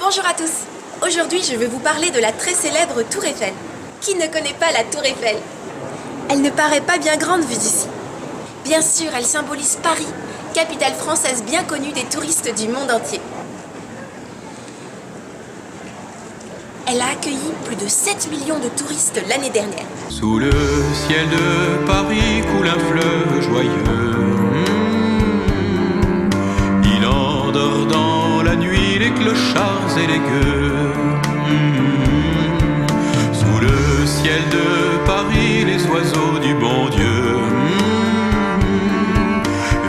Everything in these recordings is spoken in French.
Bonjour à tous. Aujourd'hui, je vais vous parler de la très célèbre Tour Eiffel. Qui ne connaît pas la Tour Eiffel? Elle ne paraît pas bien grande vue d'ici. Bien sûr, elle symbolise Paris, capitale française bien connue des touristes du monde entier. Elle a accueilli plus de 7 millions de touristes l'année dernière. Sous le ciel de Paris coule un fleuve joyeux. Il endort dans la nuit les clochards et les gueux. Sous le ciel de Paris les oiseaux du bon Dieu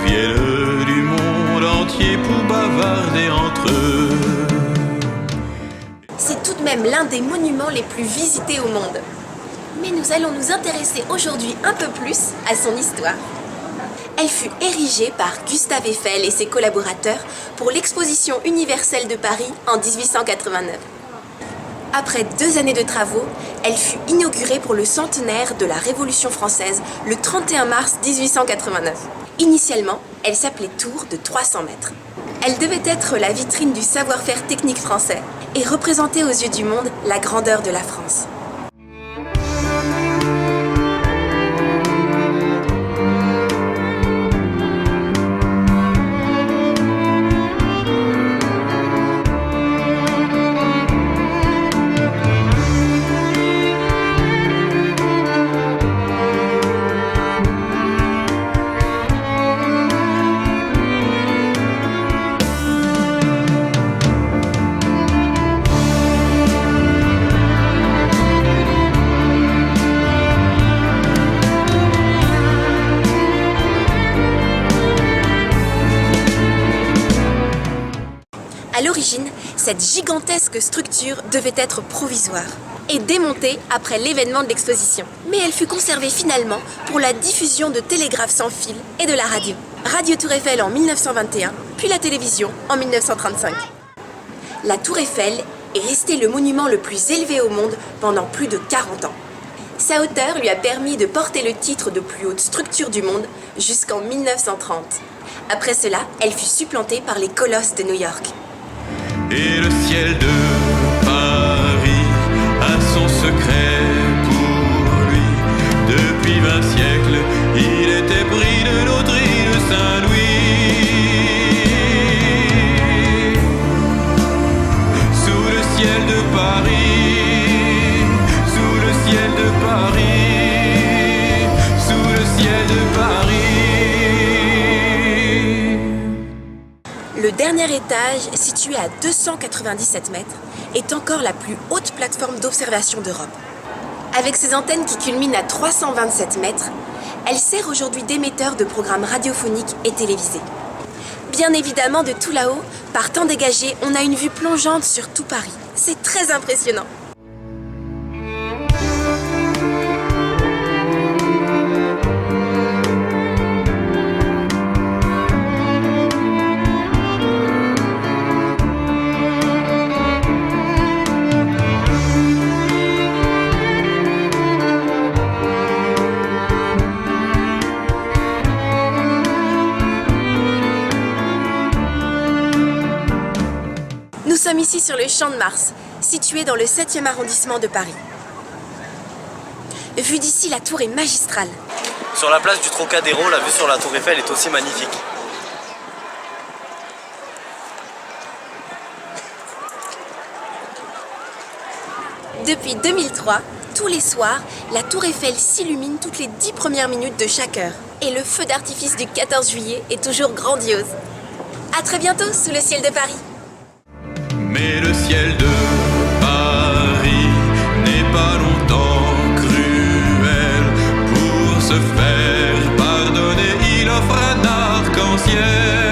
viennent du monde entier pour bavarder entre eux. C'est tout de même l'un des monuments les plus visités au monde. Mais nous allons nous intéresser aujourd'hui un peu plus à son histoire. Elle fut érigée par Gustave Eiffel et ses collaborateurs pour l'Exposition universelle de Paris en 1889. Après 2 années de travaux, elle fut inaugurée pour le centenaire de la Révolution française le 31 mars 1889. Initialement, elle s'appelait Tour de 300 mètres. Elle devait être la vitrine du savoir-faire technique français et représenter aux yeux du monde la grandeur de la France. À l'origine, cette gigantesque structure devait être provisoire et démontée après l'événement de l'exposition. Mais elle fut conservée finalement pour la diffusion de télégraphes sans fil et de la radio. Radio Tour Eiffel en 1921, puis la télévision en 1935. La Tour Eiffel est restée le monument le plus élevé au monde pendant plus de 40 ans. Sa hauteur lui a permis de porter le titre de plus haute structure du monde jusqu'en 1930. Après cela, elle fut supplantée par les colosses de New York. Et le ciel de Paris a son secret pour lui. Depuis 20 siècles, il était pris de notre île Saint-Louis. Sous le ciel de Paris, sous le ciel de Paris, sous le ciel de Paris. Le dernier étage, situé à 297 mètres, est encore la plus haute plateforme d'observation d'Europe. Avec ses antennes qui culminent à 327 mètres, elle sert aujourd'hui d'émetteur de programmes radiophoniques et télévisés. Bien évidemment, de tout là-haut, par temps dégagé, on a une vue plongeante sur tout Paris. C'est très impressionnant. Nous sommes ici sur le Champ de Mars, situé dans le 7e arrondissement de Paris. Vue d'ici, la tour est magistrale. Sur la place du Trocadéro, la vue sur la Tour Eiffel est aussi magnifique. Depuis 2003, tous les soirs, la Tour Eiffel s'illumine toutes les 10 premières minutes de chaque heure. Et le feu d'artifice du 14 juillet est toujours grandiose. À très bientôt sous le ciel de Paris. Mais le ciel de Paris n'est pas longtemps cruel. Pour se faire pardonner, il offre un arc-en-ciel.